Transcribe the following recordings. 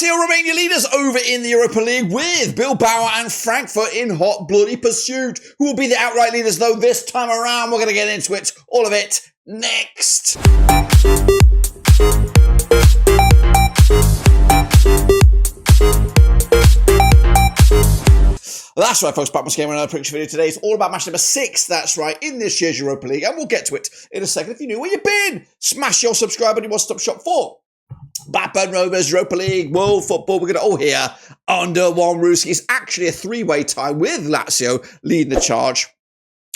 Lazio remain your leaders over in the Europa League with Bilbao and Frankfurt in hot bloody pursuit. Who will be the outright leaders though this time around? We're going to get into it, all of it, next. That's right, folks. Back once again with another prediction video today. It's all about match number 6. That's right, in this year's Europa League. And we'll get to it in a second. If you knew where you've been, smash your subscribe button. One-stop shop for Blackburn Rovers, Europa League, world football. We're going to all hear under one roof. It's actually a three-way tie with Lazio leading the charge.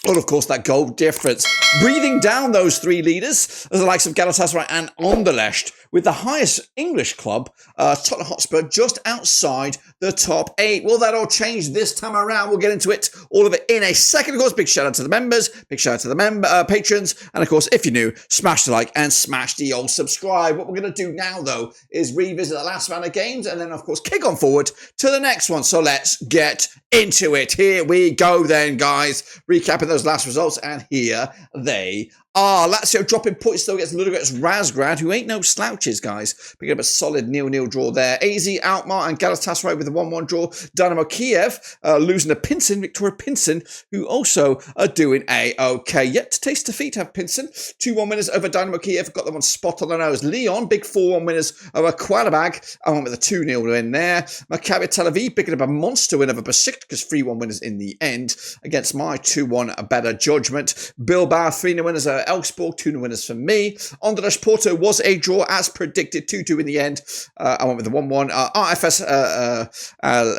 And of course, that goal difference. Breathing down those three leaders are the likes of Galatasaray and Anderlecht, with the highest English club, Tottenham Hotspur, just outside the top 8. Will that all change this time around? We'll get into it, all of it in a second. Of course, big shout out to the members, big shout out to the patrons. And of course, if you're new, smash the like and smash the old subscribe. What we're going to do now, though, is revisit the last round of games and then, of course, kick on forward to the next one. So let's get into it. Here we go then, guys. Recapping those last results, and here they are. Lazio dropping points still against Ludogorets Razgrad, who ain't no slouches, guys. Picking up a solid 0-0 draw there. AZ, Alkmaar and Galatasaray with a 1-1 draw. Dynamo Kiev losing to Viktoria, who also are doing A-OK. Yet to taste defeat have Pilsen. 2-1 winners over Dynamo Kiev. Got them on spot on the nose. Lyon, big 4-1 winners over Qarabağ. I went with a 2-0 win there. Maccabi Tel Aviv picking up a monster win over Besiktas, 3-1 winners in the end against my 2-1 better judgment. Bilbao, 3-0 winners over Elfsborg, 2-0 winners for me. Anderlecht Porto was a draw as predicted, 2-2 in the end. I went with the 1-1. RFS,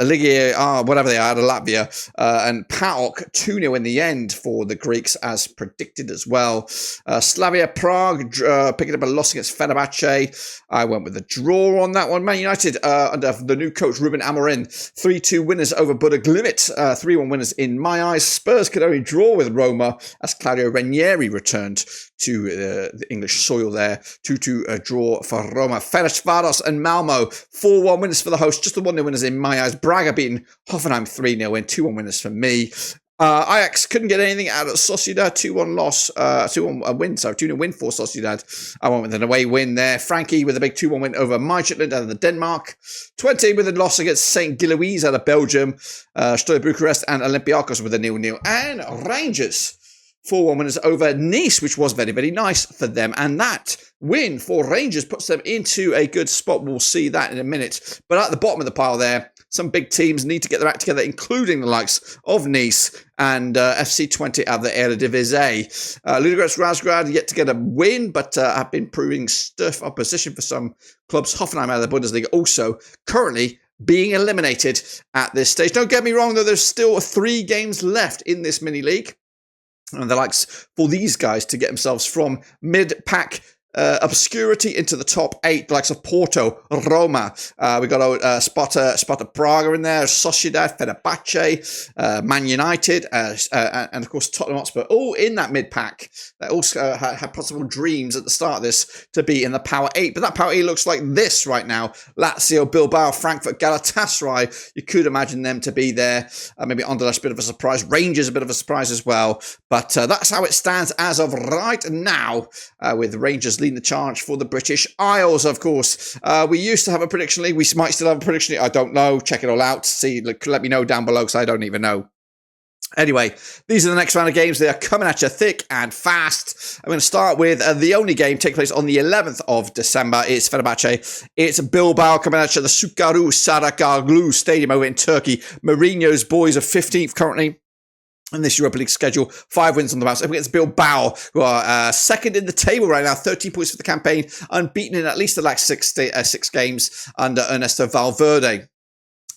Ligia, whatever they are, out of Latvia, and PAOK, 2-0 in the end for the Greeks as predicted as well. Slavia Prague picking up a loss against Fenerbahçe. I went with a draw on that one. Man United under the new coach Ruben Amorim, 3-2 winners over Buda Glimt, 3-1 winners in my eyes. Spurs could only draw with Roma as Claudio Ranieri returned to the English soil there. 2-2 draw for Roma. Ferencvárosi and Malmö, 4-1 winners for the host. Just the 1-0 winners in my eyes. Braga beating Hoffenheim 3-0 win. 2-1 winners for me. Ajax couldn't get anything out of Sociedad. 2-1 loss, 2-1 win, so 2-0 win for Sociedad. I went with an away win there. Frankie with a big 2-1 win over Midtjylland out of Denmark. Twente with a loss against Saint-Gilloise out of Belgium. Steaua Bucharest and Olympiakos with a 0-0. And Rangers, 4-1 winners over Nice, which was very, very nice for them. And that win for Rangers puts them into a good spot. We'll see that in a minute. But at the bottom of the pile there, some big teams need to get their act together, including the likes of Nice and FC Twente out of the Eredivisie. Ludogorets Razgrad yet to get a win, but have been proving stiff opposition for some clubs. Hoffenheim out of the Bundesliga also currently being eliminated at this stage. Don't get me wrong, though, there's still 3 games left in this mini-league. And the likes for these guys to get themselves from mid-pack obscurity into the top 8, the likes of Porto, Roma. We got Sparta Praga in there, Sociedad, Fenerbahçe, Man United, and of course Tottenham Hotspur, all in that mid-pack. They also had possible dreams at the start of this to be in the Power 8, but that Power 8 looks like this right now. Lazio, Bilbao, Frankfurt, Galatasaray. You could imagine them to be there. Maybe Anderlecht, a bit of a surprise. Rangers, a bit of a surprise as well. But that's how it stands as of right now, with Rangers leading the charge for the British Isles, of course. We used to have a prediction league. We might still have a prediction league. I don't know. Check it all out. See, let me know down below because I don't even know. Anyway, these are the next round of games. They are coming at you thick and fast. I'm going to start with the only game taking place on the 11th of December. It's Fenerbahçe. It's Bilbao coming at you. The Sukaru Sarakarglu Stadium over in Turkey. Mourinho's boys are 15th currently in this Europa League schedule. 5 wins on the bounce against Bilbao, who are second in the table right now. 13 points for the campaign, unbeaten in at least the last 6 games under Ernesto Valverde.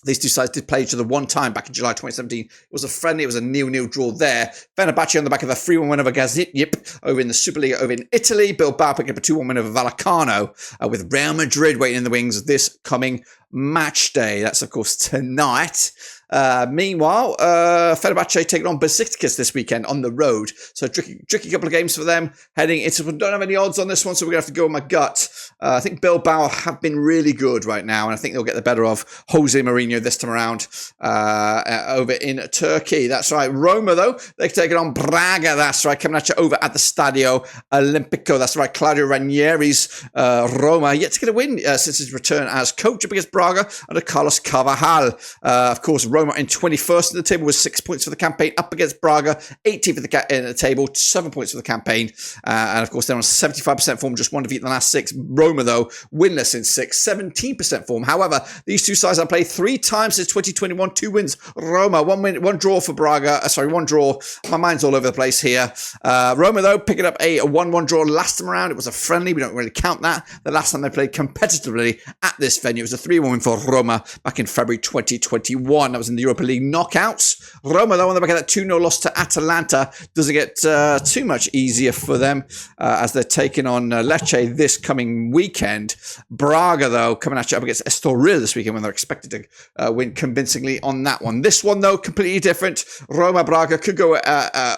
These two sides did play each other one time back in July 2017. It was a friendly, it was a 0-0 draw there. Fenerbahçe on the back of a 3-1 win over Gaziantep over in the Superliga over in Italy. Bilbao picking up a 2-1 win over Vallecano with Real Madrid waiting in the wings this coming match day. That's, of course, tonight. Meanwhile, Fenerbahçe taking on Besiktas this weekend on the road. So tricky couple of games for them heading into. We don't have any odds on this one, so we're going to have to go with my gut. I think Bilbao have been really good right now, and I think they'll get the better of Jose Mourinho this time around over in Turkey. That's right. Roma, though, they're taking on Braga. That's right. Coming at you over at the Stadio Olimpico. That's right. Claudio Ranieri's Roma yet to get a win since his return as coach up against Braga under Carlos Carvajal. Of course, Roma in 21st in the table with 6 points for the campaign up against Braga, 18th in the table, 7 points for the campaign. And of course, they're on 75% form, just one defeat in the last 6. Roma, though, winless in 6, 17% form. However, these two sides have played 3 times since 2021, 2 wins. Roma, 1 win, 1 draw for Braga. 1 draw. My mind's all over the place here. Roma, though, picking up a 1-1 draw last time around. It was a friendly. We don't really count that. The last time they played competitively at this venue, it was a 3-1 win for Roma back in February 2021. That was in the Europa League knockouts. Roma, though, on the back of that 2-0 loss to Atalanta, doesn't get too much easier for them as they're taking on Lecce this coming weekend. Braga, though, coming at you up against Estoril this weekend when they're expected to win convincingly on that one. This one, though, completely different. Roma, Braga could go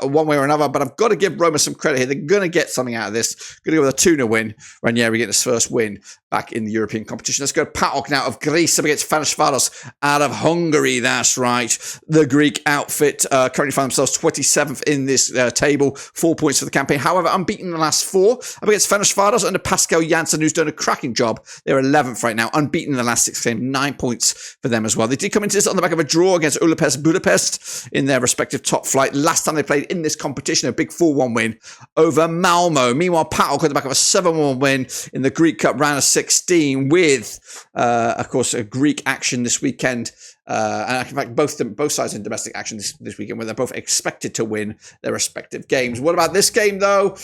one way or another, but I've got to give Roma some credit here. They're going to get something out of this. Going to go with a 2-0 win. Ranieri getting his first win back in the European competition. Let's go to PAOK now of Greece up against Ferencvárosi out of Hungary. That's right. The Greek outfit currently find themselves 27th in this table, 4 points for the campaign. However, unbeaten in the last 4 up against Ferencvárosi under Pascal Janssen, who's done a cracking job. They're 11th right now, unbeaten in the last 6 games, 9 points for them as well. They did come into this on the back of a draw against Olympiakos Budapest in their respective top flight. Last time they played in this competition, a big 4-1 win over Malmö. Meanwhile, PAOK on the back of a 7-1 win in the Greek Cup round of 16 with, of course, a Greek action this weekend. And in fact, both sides in domestic action this weekend, where they're both expected to win their respective games. What about this game, though?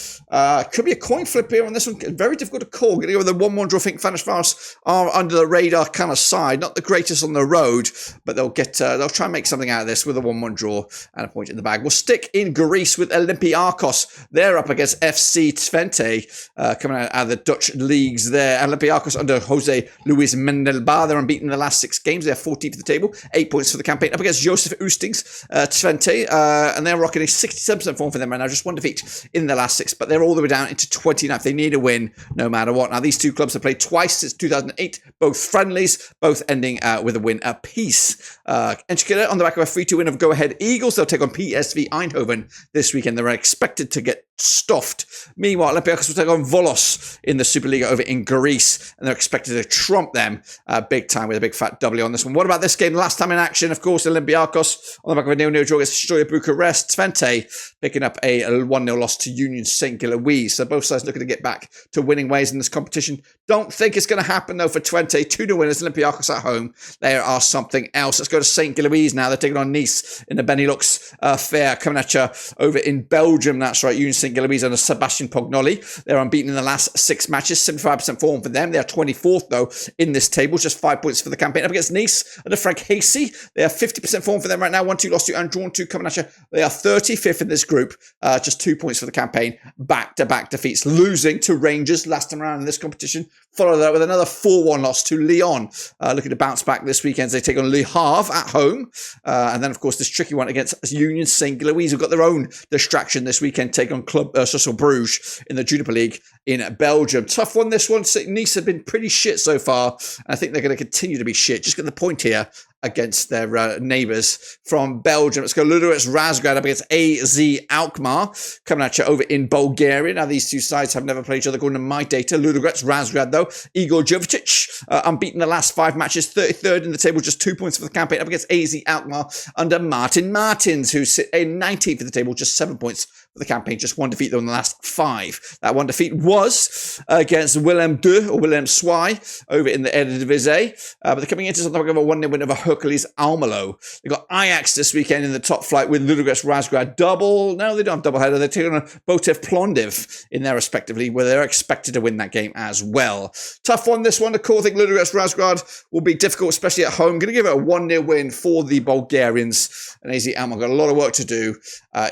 Could be a coin flip here on this one. Very difficult to call. Going to go with a 1-1 draw. I think Fenerbahçe are under the radar kind of side. Not the greatest on the road, but they'll try and make something out of this with a 1-1 draw and a point in the bag. We'll stick in Greece with Olympiakos. They're up against FC Twente, coming out of the Dutch leagues there. Olympiakos under Jose Luis Mendelbar. They're unbeaten in the last 6 games. They're 14th for the table. 8 points for the campaign up against Josef Oosting's Twente, and they're rocking a 67% form for them right now, just 1 defeat in the last 6, but they're all the way down into 29th. They need a win no matter what. Now, these two clubs have played twice since 2008, both friendlies, both ending with a win apiece. Enschede on the back of a 3-2 win of Go Ahead Eagles. They'll take on PSV Eindhoven this weekend. They're expected to get stuffed. Meanwhile, Olympiakos will take on Volos in the Superliga over in Greece, and they're expected to trump them big time with a big fat W on this one. What about this game? Last time in action, of course, Olympiakos on the back of a 0-0 draw against Steaua Bucharest. Twente picking up a 1-0 loss to Union Saint-Gilloise. So both sides looking to get back to winning ways in this competition. Don't think it's going to happen, though, for Twente. 2-0 winners, Olympiakos at home. They are something else. Let's go to Saint-Gilloise now. They're taking on Nice in the Benelux fair, coming at you over in Belgium. That's right, Union Saint-Gilloise under Sebastian Pognoli. They're unbeaten in the last 6 matches, 75% form for them. They are 24th, though, in this table, just 5 points for the campaign. Up against Nice under Frank Hasey. They are 50% form for them right now. 1-2 lost to and drawn 2 coming at you. They are 35th in this group, just 2 points for the campaign. Back-to-back defeats, losing to Rangers last time around in this competition. Follow that with another 4-1 loss to Lyon. Looking to bounce back this weekend. They take on Le Havre at home. And then, of course, this tricky one against Union Saint-Gilloise, who've got their own distraction this weekend, take on Club Social Bruges in the Juniper League in Belgium. Tough one, this one. Nice have been pretty shit so far. And I think they're going to continue to be shit. Just get the point here against their neighbours from Belgium. Let's go Ludogorets Razgrad up against AZ Alkmaar, coming at you over in Bulgaria. Now, these two sides have never played each other according to my data. Ludogorets Razgrad, though, Igor Jovicic, unbeaten the last 5 matches, 33rd in the table, just 2 points for the campaign, up against AZ Alkmaar under Martin Martins, who sit in 19th in the table, just 7 points for the campaign, just 1 defeat, though, in the last 5. That 1 defeat was against Willem II, or Willem II, over in the Eredivisie, but they're coming into something like a 1-0 win over Hercules Almelo. They've got Ajax this weekend in the top flight with Ludogorets Razgrad double. No, they don't have double header. They're taking on Botev Plondiv in there respectively, where they're expected to win that game as well. Tough one, this one. The core thing, Ludogorets Razgrad will be difficult, especially at home. Going to give it a 1-0 win for the Bulgarians. And AZ Almelo got a lot of work to do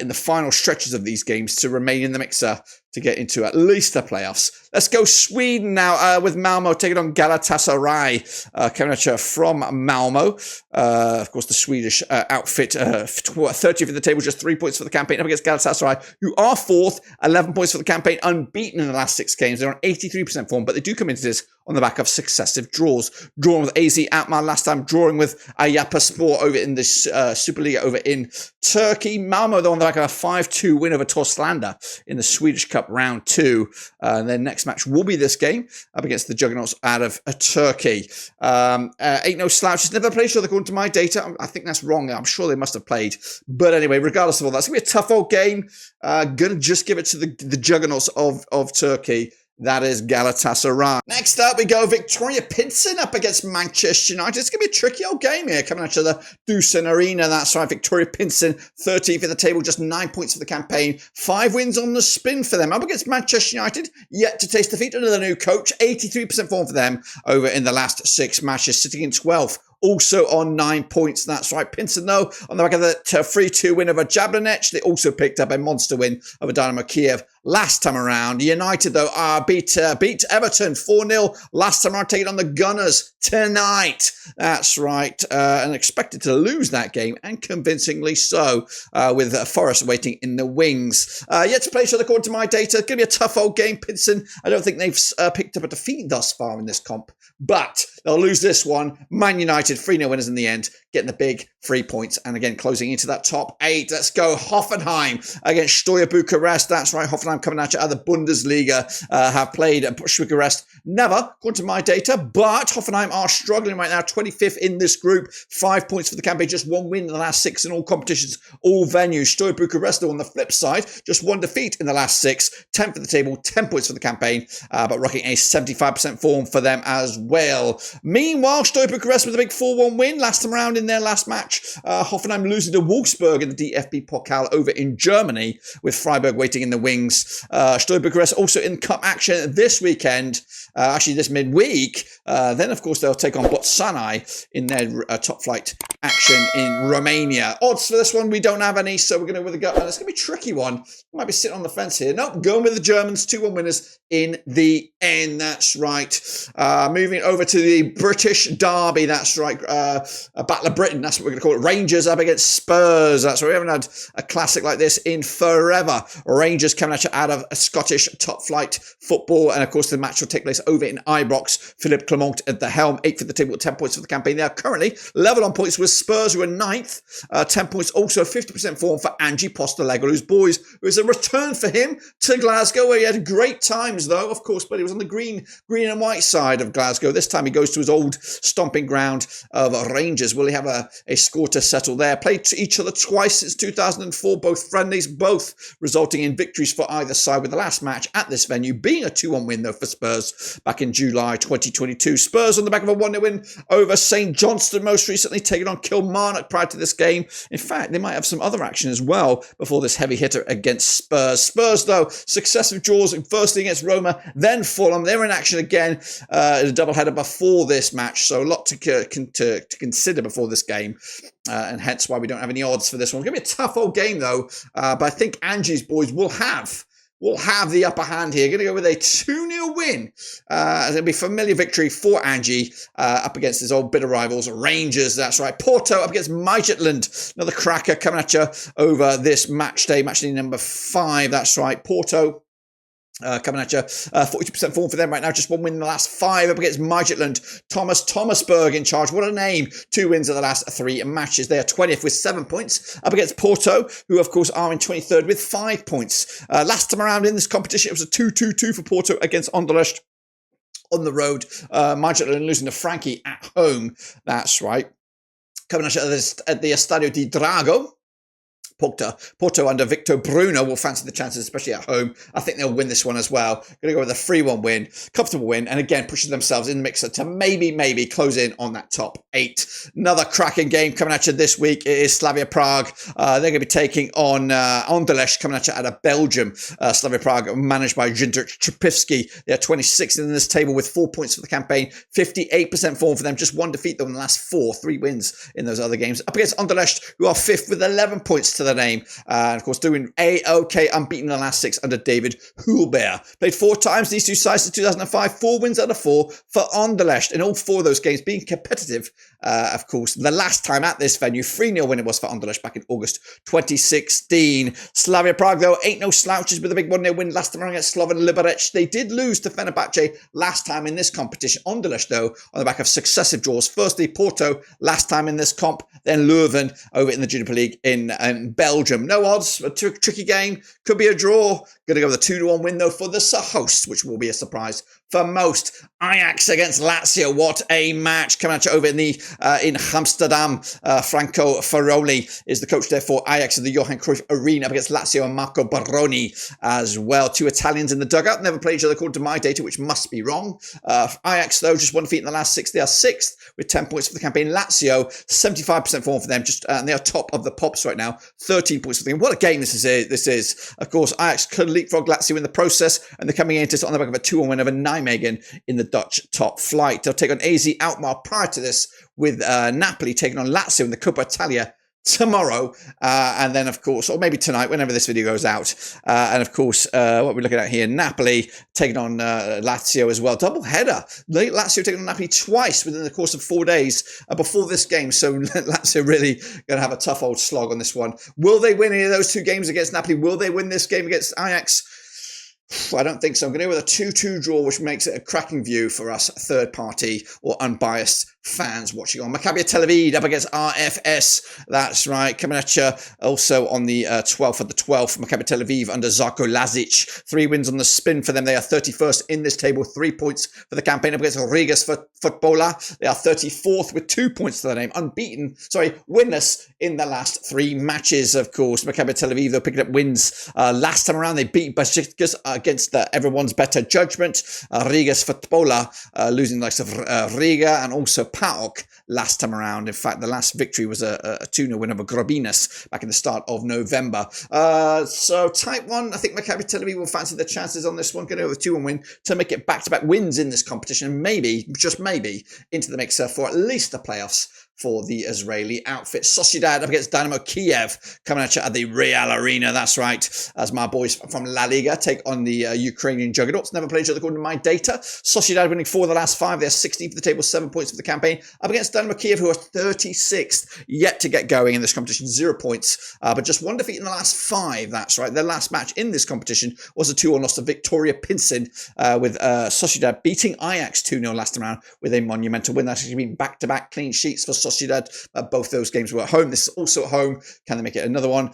in the final stretches of these games to remain in the mixer to get into at least the playoffs. Let's go Sweden now with Malmö taking on Galatasaray. Coming at you from Malmö. Of course, the Swedish outfit, 30th in the table, just 3 points for the campaign up against Galatasaray, who are 4th, 11 points for the campaign, unbeaten in the last 6 games. They're on 83% form, but they do come into this on the back of successive draws. Drawing with AZ Alkmaar last time, drawing with Ayapaspor over in this Superliga over in Turkey. Malmö, though, on the back of a 5-2 win over Torslanda in the Swedish Cup round 2. Their next match will be this game up against the Juggernauts out of Turkey. Ain't no slouches. Never played, sure, according to my data. I think that's wrong. I'm sure they must have played. But anyway, regardless of all that, it's going to be a tough old game. Going to just give it to the Juggernauts of Turkey. That is Galatasaray. Next up, we go Viktoria Plzeň up against Manchester United. It's going to be a tricky old game here, coming out of the Dusan Arena. That's right, Viktoria Plzeň, 13th in the table, just 9 points for the campaign. 5 wins on the spin for them. Up against Manchester United, yet to taste defeat under the new coach. 83% form for them over in the last 6 matches, sitting in 12th. Also on 9 points. That's right. Plzeň, though, on the back of the 3-2 win over Jablonec. They also picked up a monster win over Dynamo Kiev last time around. United, though, beat Everton 4-0 last time around, taking on the Gunners tonight. That's right. And expected to lose that game, and convincingly so, with Forest waiting in the wings. Yet to play, so according to my data, going to be a tough old game. Plzeň, I don't think they've picked up a defeat thus far in this comp, but they'll lose this one. Man United, 3-0 winners in the end, getting the big 3 points, and again closing into that top 8. Let's go Hoffenheim against Steaua Bucharest. That's right, Hoffenheim coming out of the Bundesliga, have played Bucharest never, according to my data, but Hoffenheim are struggling right now, 25th in this group, 5 points for the campaign, just 1 win in the last 6 in all competitions, all venues. Steaua Bucharest, though, on the flip side, just 1 defeat in the last 6, 10th for the table, 10 points for the campaign, but rocking a 75% form for them as well. Meanwhile, Steaua Bucharest with a big 4-1 win last time around in their last match. Hoffenheim losing to Wolfsburg in the DFB Pokal over in Germany, with Freiburg waiting in the wings. Steaua Bucharest also in cup action this weekend, actually this midweek. Then, of course, they'll take on Botsani in their top flight action in Romania. Odds for this one, we don't have any, so we're going to go with the gut. And it's going to be a tricky one. Might be sitting on the fence here. Nope, going with the Germans, 2-1 winners in the end. That's right. Moving over to the British derby. That's right. A Battle of Britain. That's what we're going to call it. Rangers up against Spurs. That's right. We haven't had a classic like this in forever. Rangers coming at you out of a Scottish top flight football. And of course, the match will take place over in Ibrox. Philippe Clement at the helm. 8th at the table with 10 points for the campaign. They are currently level on points with Spurs, who are 9th. 10 points. Also 50% form for Ange Postecoglou's boys. It was a return for him to Glasgow, where he had great times, though, of course, but he was on the green and white side of Glasgow. This time he goes to his old stomping ground of Rangers. Will he have a score to settle there? Played each other twice since 2004, both friendlies, both resulting in victories for either side, with the last match at this venue being a 2-1 win, though, for Spurs back in July 2022. Spurs on the back of a 1-0 win over St Johnstone, most recently taking on Kilmarnock prior to this game. In fact, they might have some other action as well before this heavy hitter against Spurs. Spurs, though, successive draws, firstly against Roma, then Fulham. They're in action again in a doubleheader before this match, so a lot to consider before this game, and hence why we don't have any odds for this one. It's going to be a tough old game, though, but I think Ange's boys will have the upper hand here. Going to go with a 2-0 win. It'll be a familiar victory for Ange up against his old bitter rivals, Rangers. That's right. Porto up against Midtjylland. Another cracker coming at you over this match day number 5. That's right. Porto coming at you, 42% form for them right now. Just 1 win in the last 5 up against Midtjylland. Thomasberg in charge. What a name. 2 wins in the last 3 matches. They are 20th with 7 points up against Porto, who of course are in 23rd with 5 points. Last time around in this competition, it was a 2-2-2 for Porto against Anderlecht on the road. Midtjylland losing to Frankie at home. That's right. Coming at you at the Estadio di Drago. Porto under Victor Bruno will fancy the chances, especially at home. I think they'll win this one as well. Going to go with a 3-1 win, comfortable win, and again pushing themselves in the mixer to maybe close in on that top 8. Another cracking game coming at you this week. It is Slavia Prague. They're going to be taking on Anderlecht, coming at you out of Belgium. Slavia Prague managed by Jindřich Trpivsky. They are 26th in this table with 4 points for the campaign. 58% form for them. Just 1 defeat though in the last 4. 3 wins in those other games. Up against Anderlecht, who are 5th with 11 points to their name. And of course, doing A-OK, unbeaten in the last 6 under David Hulbert. Played 4 times, these two sides since 2005, 4 wins out of 4 for Anderlecht. In all 4 of those games being competitive, of course. The last time at this venue, 3-0 win it was for Anderlecht back in August 2016. Slavia Prague, though, ain't no slouches with a big 1-0 win last time around against Ludogorets. They did lose to Fenerbahçe last time in this competition. Anderlecht, though, on the back of successive draws. Firstly, Porto last time in this comp, then Leuven over in the Europa League in Belgium. No odds, a tricky game. Could be a draw. Going to go with a 2-1 win, though, for the hosts, which will be a surprise for most. Ajax against Lazio. What a match. Coming at you over in Amsterdam. Franco Ferroli is the coach there for Ajax of the Johan Cruyff Arena up against Lazio and Marco Baroni as well. 2 Italians in the dugout. Never played each other according to my data, which must be wrong. Ajax, though, just 1 defeat in the last 6. They are 6th with 10 points for the campaign. Lazio, 75% form for them. And they are top of the pops right now. 13 points for the game. What a game this is. Of course, Ajax could leapfrog Lazio in the process, and they're coming into this on the back of a 2-1 win over Nijmegen in the Dutch top flight. They'll take on AZ Alkmaar prior to this, with Napoli taking on Lazio in the Coppa Italia tomorrow, and then of course, or maybe tonight, whenever this video goes out, and of course what we're looking at here, Napoli taking on Lazio as well. Double header. Lazio taking on Napoli twice within the course of 4 days before this game, so Lazio really going to have a tough old slog on this one. Will they win any of those 2 games against Napoli? Will they win this game against Ajax? I don't think so. I'm going to go with a 2-2 draw, which makes it a cracking view for us third-party or unbiased fans watching on. Maccabi Tel Aviv up against RFS. That's right. Coming at you also on the 12th of the 12th. Maccabi Tel Aviv under Zarko Lazic. 3 wins on the spin for them. They are 31st in this table. 3 points for the campaign up against Rigas for Footballer. They are 34th with 2 points to their name. Winless in the last 3 matches, of course. Maccabi Tel Aviv, they're picking up wins. Last time around, they beat Besiktas against everyone's better judgment. Rigas Footballer losing the likes of Riga and also PAOK last time around. In fact, the last victory was a 2-0 win over Grobinas back in the start of November. So type 1, I think Maccabi Tel Aviv will fancy the chances on this one. Going to go with a 2-1 win to make it back-to-back wins in this competition. Maybe, just maybe, into the mixer for at least the playoffs for the Israeli outfit. Sociedad up against Dynamo Kiev, coming at you at the Real Arena. That's right, as my boys from La Liga take on the Ukrainian juggernauts. Never played each other according to my data. Sociedad winning 4 of the last 5. They're 16th for the table, 7 points for the campaign. Up against Dynamo Kiev, who are 36th, yet to get going in this competition. 0 points, but just 1 defeat in the last 5. That's right. Their last match in this competition was a 2-1 loss to Viktoria Plzeň, with Sociedad beating Ajax 2-0 last time around with a monumental win. That's actually been back-to-back clean sheets for Sociedad. Both those games were at home. This is also at home. Can they make it another one?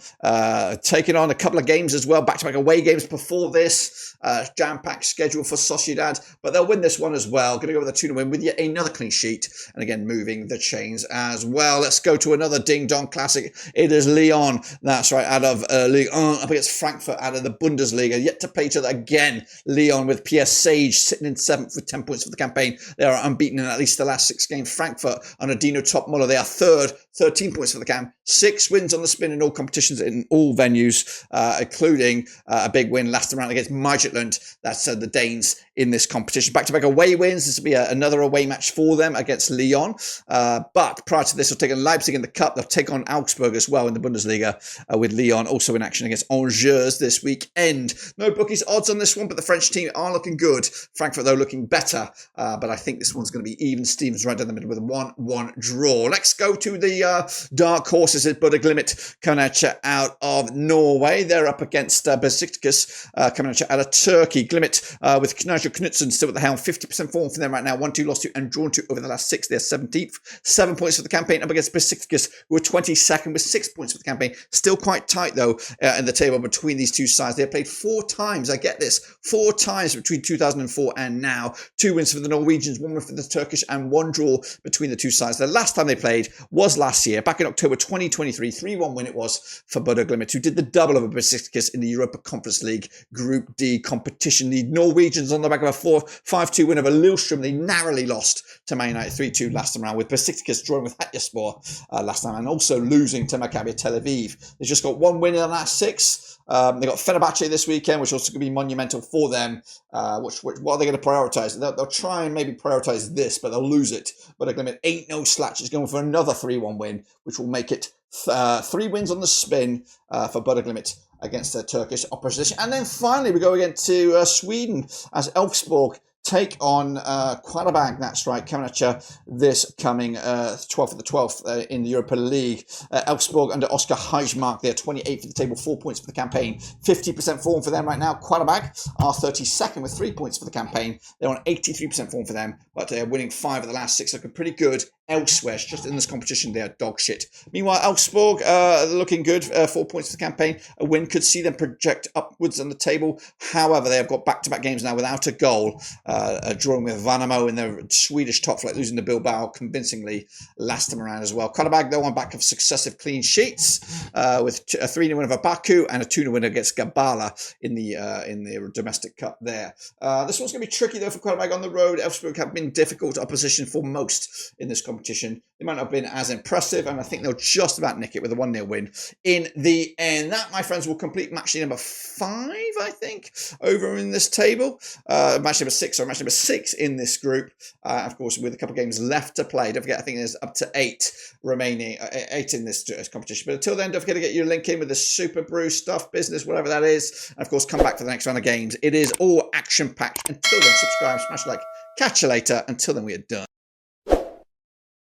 Taking on a couple of games as well, back-to-back away games before this. Jam-packed schedule for Sociedad, but they'll win this one as well. Going to go with a 2-0 win with yet another clean sheet, and again moving the chains as well. Let's go to another ding-dong classic. It is Lyon. That's right, out of Ligue 1 up against Frankfurt out of the Bundesliga. Yet to play each other again. Lyon with Pierre Sage sitting in 7th with 10 points for the campaign. They are unbeaten in at least the last 6 games. Frankfurt under Dino Topmuller, they are 3rd, 13 points for the camp. 6 wins on the spin in all competitions in all venues, including a big win last time around against Midtjylland. That's the Danes in this competition. Back-to-back away wins. This will be another away match for them against Lyon. But prior to this, they'll take on Leipzig in the Cup. They'll take on Augsburg as well in the Bundesliga, with Lyon also in action against Angers this weekend. No bookies odds on this one, but the French team are looking good. Frankfurt, though, looking better. But I think this one's going to be even Stevens right down the middle with a 1-1 draw. Let's go to the dark horses at Bodø Glimt coming at you out of Norway. They're up against Besiktas coming at you out of Turkey. Glimt with Nigel Knudsen still at the helm. 50% form for them right now. 1-2 lost to and drawn to over the last 6. They're 17th. 7 points for the campaign up against Besiktas, who are 22nd with 6 points for the campaign. Still quite tight, though, in the table between these two sides. They have played 4 times. I get this. 4 times between 2004 and now. 2 wins for the Norwegians, 1 win for the Turkish, and 1 draw between the two sides. The last time they played was last year, back in October 2023. 3-1 win it was for Bodø Glimt, who did the double over Besiktas in the Europa Conference League Group D competition. The Norwegians on the back of a 5-2 win over Lillestrøm. They narrowly lost to Man United 3-2 last time around, with Besiktas drawing with Hatayspor last time, and also losing to Maccabi Tel Aviv. They've just got 1 win in the last 6. They got Fenerbahçe this weekend, which also going to be monumental for them. What are they going to prioritise? They'll try and maybe prioritise this, but they'll lose it. But they're going to ain't no slouch. It's going for another 3-1 win, which will make it 3 wins on the spin for Bodø/Glimt against their Turkish opposition. And then finally, we go again to Sweden as Elfsborg take on Qarabağ. That's right, coming at you this coming 12th of the 12th in the Europa League. Elfsborg under Oscar Heijmark. They're 28th for the table, 4 points for the campaign. 50% form for them right now. Qarabağ are 32nd with 3 points for the campaign. They're on 83% form for them, but they're winning 5 of the last 6, looking pretty good. Elsewhere, just in this competition, they are dog shit. Meanwhile, Elfsborg looking good, 4 points for the campaign. A win could see them project upwards on the table. However, they have got back-to-back games now without a goal, drawing with Värnamo in their Swedish top flight, losing to Bilbao convincingly last time around as well. Qarabağ, though, on back of successive clean sheets with a 3-0 win over Baku and a 2-0 win against Gabala in the domestic cup there. This one's going to be tricky, though, for Qarabağ on the road. Elfsborg have been difficult opposition for most in this competition. They might not have been as impressive, and I think they'll just about nick it with a 1-0 win in the end. That, my friends, will complete match number 5, I think, over in this table. Match number 6 in this group. Of course, with a couple of games left to play. Don't forget, I think there's up to 8 remaining, 8 in this competition. But until then, don't forget to get your link in with the Super Brew stuff, business, whatever that is. And of course, come back for the next round of games. It is all action-packed. Until then, subscribe, smash like. Catch you later. Until then, we are done.